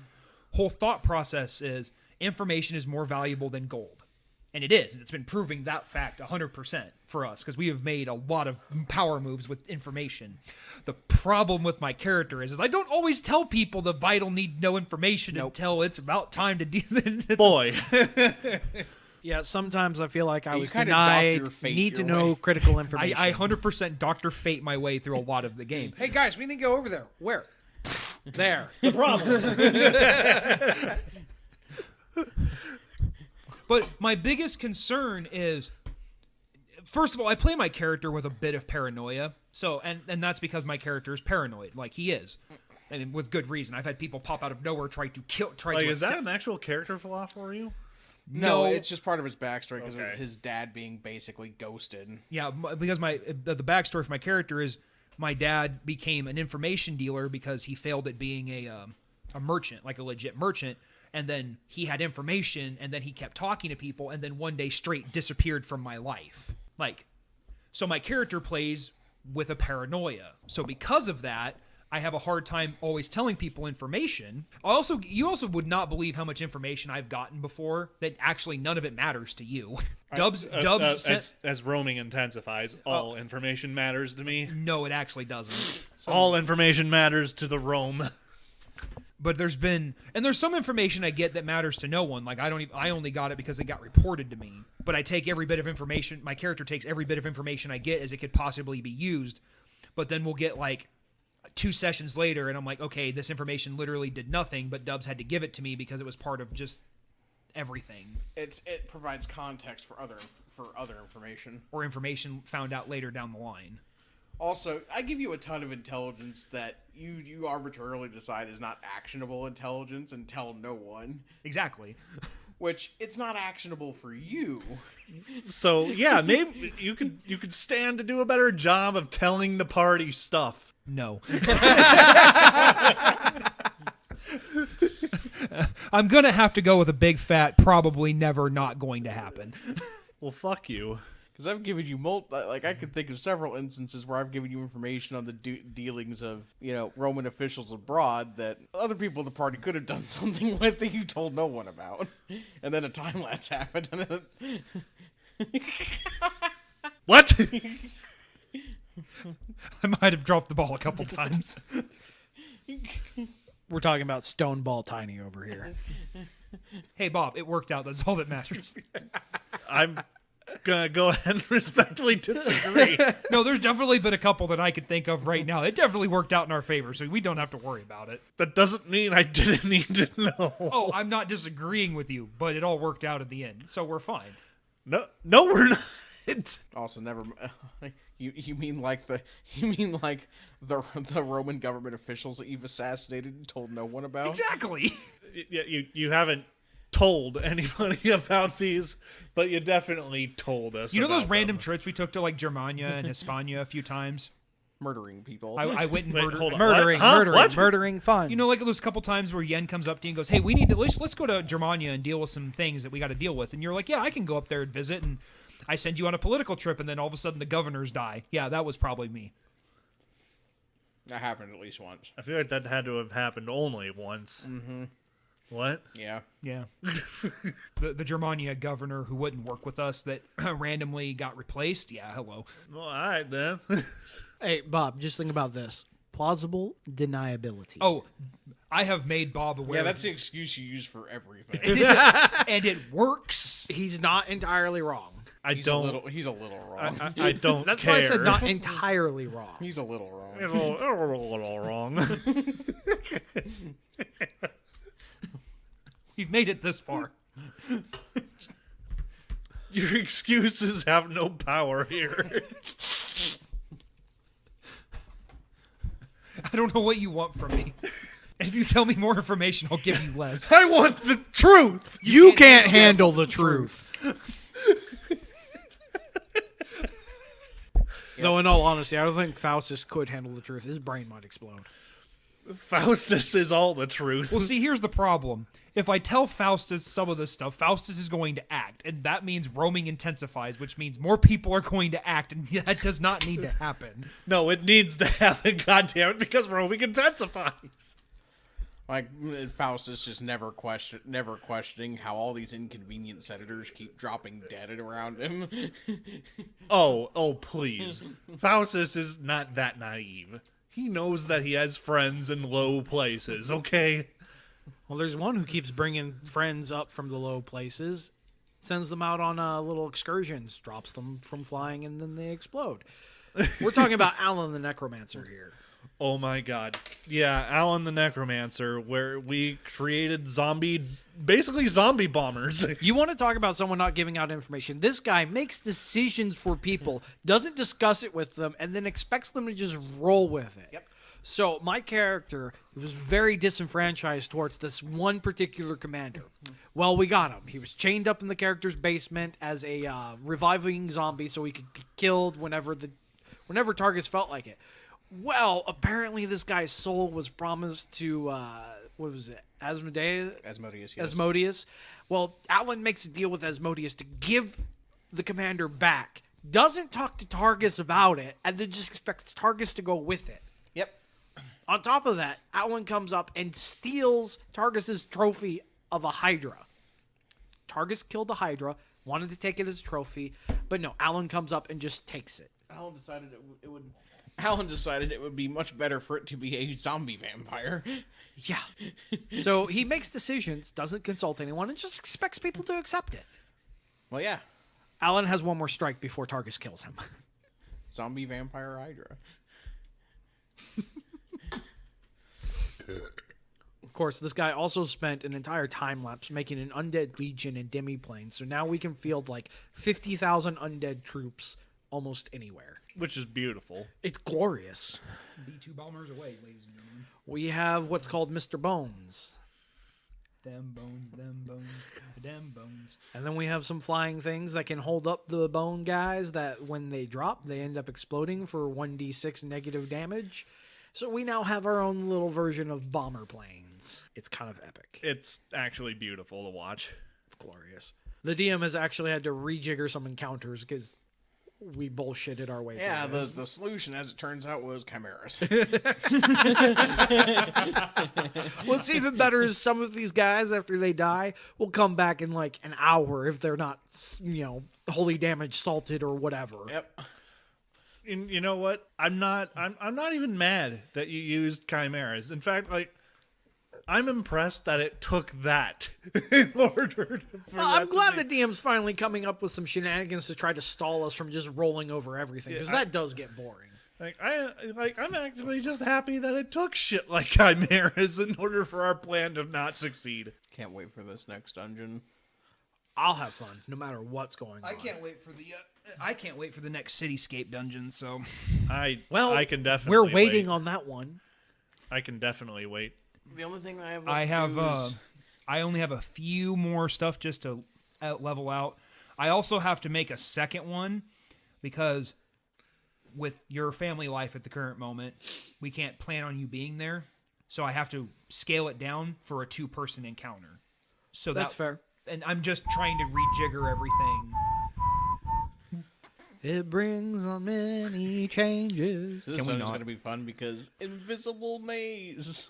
whole thought process is information is more valuable than gold. And it is. And it's been proving that fact 100% for us because we have made a lot of power moves with information. The problem with my character is I don't always tell people the vital need no information until it's about time to deal with it. Boy. Yeah, sometimes I feel like I You was kinda denied Dr. Fate need to your know way. critical information. I 100% Dr. Fate my way through a lot of the game. Hey guys, we need to go over there. Where? there. The problem. But my biggest concern is, first of all, I play my character with a bit of paranoia. So, and that's because my character is paranoid, like he is, and with good reason. I've had people pop out of nowhere try to Is that an actual character flaw for you? No, it's just part of his backstory because Okay. of his dad being basically ghosted. Yeah, because the backstory for my character is my dad became an information dealer because he failed at being a merchant, like a legit merchant. And then he had information, and then he kept talking to people, and then one day straight disappeared from my life. So my character plays with a paranoia. So because of that, I have a hard time always telling people information. You also would not believe how much information I've gotten before that actually none of it matters to you. Dubs As roaming intensifies, all information matters to me. No, it actually doesn't. All information matters to the roam. But there's some information I get that matters to no one. Like I only got it because it got reported to me. But I take every bit of information. My character takes every bit of information I get as it could possibly be used. But then we'll get like 2 sessions later, and I'm like, okay, this information literally did nothing. But Dubs had to give it to me because it was part of just everything. It provides context for other information. Or information found out later down the line. Also, I give you a ton of intelligence that you arbitrarily decide is not actionable intelligence and tell no one. Exactly. Which, it's not actionable for you. So yeah, maybe you could stand to do a better job of telling the party stuff. No. I'm going to have to go with a big fat probably never not going to happen. Well, fuck you. Because I've given you I could think of several instances where I've given you information on the dealings of, Roman officials abroad that other people in the party could have done something with that you told no one about. And then a time lapse happened. And then What? I might have dropped the ball a couple times. We're talking about Stone Ball Tiny over here. Hey, Bob, it worked out. That's all that matters. I'm gonna go ahead and respectfully disagree. No, there's definitely been a couple that I could think of right now. It definitely worked out in our favor, so we don't have to worry about it. That doesn't mean I didn't need to know. Oh, I'm not disagreeing with you, but it all worked out at the end, so we're fine. No, we're not. also, never. You mean like the Roman government officials that you've assassinated and told no one about? Exactly. You haven't told anybody about these, but you definitely told us. You know those about random them. trips we took to like Germania and Hispania a few times? Murdering people. I went and Wait, murdered. hold on. Murdering, What? Huh? murdering, What? murdering fun. You know, like those couple times where Yen comes up to you and goes, "Hey, we need to let's go to Germania and deal with some things that we got to deal with." And you're like, "Yeah, I can go up there and visit." And I send you on a political trip, and then all of a sudden the governors die. Yeah, that was probably me. That happened at least once. I feel like that had to have happened only once. Mm-hmm. What? Yeah. Yeah. the Germania governor who wouldn't work with us that randomly got replaced. Yeah, hello. Well, all right then. Hey, Bob, just think about this. Plausible deniability. Oh, I have made Bob aware. Yeah, that's the excuse you use for everything. And it works. He's not entirely wrong. He's a little wrong. I don't That's care. why I said not entirely wrong. He's a little wrong. A little wrong. You've made it this far. Your excuses have no power here. I don't know what you want from me. If you tell me more information, I'll give you less. I want the truth. You can't handle the truth. Though, in all honesty, I don't think Faustus could handle the truth. His brain might explode. Faustus is all the truth. Well, see, here's the problem. If I tell Faustus some of this stuff, Faustus is going to act, and that means roaming intensifies, which means more people are going to act, and that does not need to happen. No, it needs to happen, goddammit, because roaming intensifies. Like Faustus just never questioning how all these inconvenient senators keep dropping dead around him. Oh, please. Faustus is not that naive. He knows that he has friends in low places, okay? Well, there's one who keeps bringing friends up from the low places, sends them out on little excursions, drops them from flying, and then they explode. We're talking about Alan the Necromancer here. Oh my god. Yeah, Alan the Necromancer, where we created basically zombie bombers. You want to talk about someone not giving out information? This guy makes decisions for people, doesn't discuss it with them, and then expects them to just roll with it. Yep. So my character was very disenfranchised towards this one particular commander. Well, we got him. He was chained up in the character's basement as a reviving zombie, so he could get killed whenever targets felt like it. Well, apparently this guy's soul was promised to what was it? Asmodeus, yes. Asmodeus. Well, Alan makes a deal with Asmodeus to give the commander back. Doesn't talk to Targus about it, and then just expects Targus to go with it. Yep. On top of that, Alan comes up and steals Targus's trophy of a Hydra. Targus killed the Hydra, wanted to take it as a trophy, but no, Alan comes up and just takes it. Alan decided it would be much better for it to be a zombie vampire. Yeah. So he makes decisions, doesn't consult anyone, and just expects people to accept it. Well, yeah. Alan has one more strike before Targus kills him. Zombie vampire Hydra. Of course, this guy also spent an entire time lapse making an undead legion in demiplane, so now we can field like 50,000 undead troops almost anywhere. Which is beautiful. It's glorious. B2 bombers away, ladies and gentlemen. We have what's called Mr. Bones. Them bones, them bones. And then we have some flying things that can hold up the bone guys that when they drop, they end up exploding for 1d6 negative damage. So we now have our own little version of bomber planes. It's kind of epic. It's actually beautiful to watch. It's glorious. The DM has actually had to rejigger some encounters because we bullshitted our way through this. The solution, as it turns out, was chimeras. What's even better is some of these guys, after they die, will come back in like an hour if they're not, holy damage salted or whatever. Yep. And you know what? I'm not even mad that you used chimeras. In fact, I'm impressed that it took that in order to. I'm glad the DM's finally coming up with some shenanigans to try to stall us from just rolling over everything, because that does get boring. I'm actually just happy that it took shit like chimeras in order for our plan to not succeed. Can't wait for this next dungeon. I'll have fun no matter what's going on. I can't wait for the next Cityscape dungeon. So, I can definitely. We're waiting on that one. I can definitely wait. The only thing I only have a few more stuff just to level out. I also have to make a second one because with your family life at the current moment, we can't plan on you being there. So I have to scale it down for a 2-person encounter. So that's fair. And I'm just trying to rejigger everything. It brings on many changes. This Can we one's not? going to be fun because invisible maze.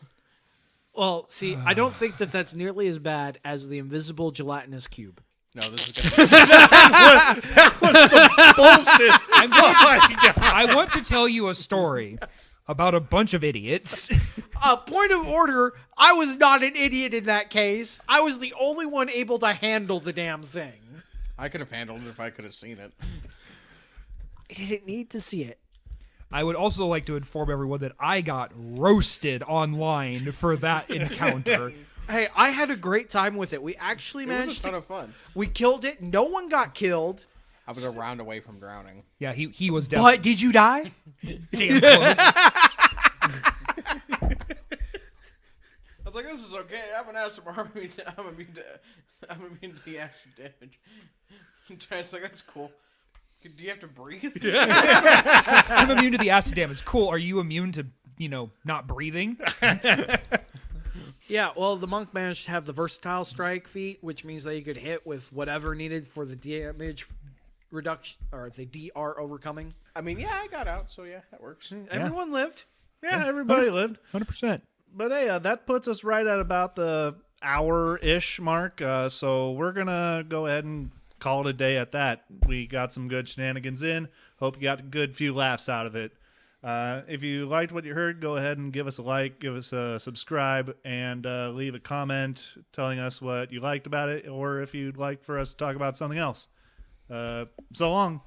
Well, see, I don't think that that's nearly as bad as the invisible gelatinous cube. No, this is going to be Bullshit. I want to tell you a story about a bunch of idiots. Point of order, I was not an idiot in that case. I was the only one able to handle the damn thing. I could have handled it if I could have seen it. I didn't need to see it. I would also like to inform everyone that I got roasted online for that encounter. Hey, I had a great time with it. We actually It was a managed ton to... of fun. We killed it. No one got killed. I was a round away from drowning. Yeah, he was definitely But did you die? damn close. I was like, this is okay. I haven't had some I'm immune to the acid damage. It's like, that's cool. Do you have to breathe? I'm immune to the acid damage. Cool. Are you immune to, not breathing? Yeah, well, the monk managed to have the versatile strike feat, which means that you could hit with whatever needed for the damage reduction, or the DR overcoming. I mean, yeah, I got out, so yeah, that works. Everyone lived. Yeah, everybody lived. 100%. But hey, that puts us right at about the hour-ish mark. So we're going to go ahead and call it a day at that. We got some good shenanigans in. Hope you got a good few laughs out of it. If you liked what you heard, go ahead and give us a like, give us a subscribe, and leave a comment telling us what you liked about it, or if you'd like for us to talk about something else. So long.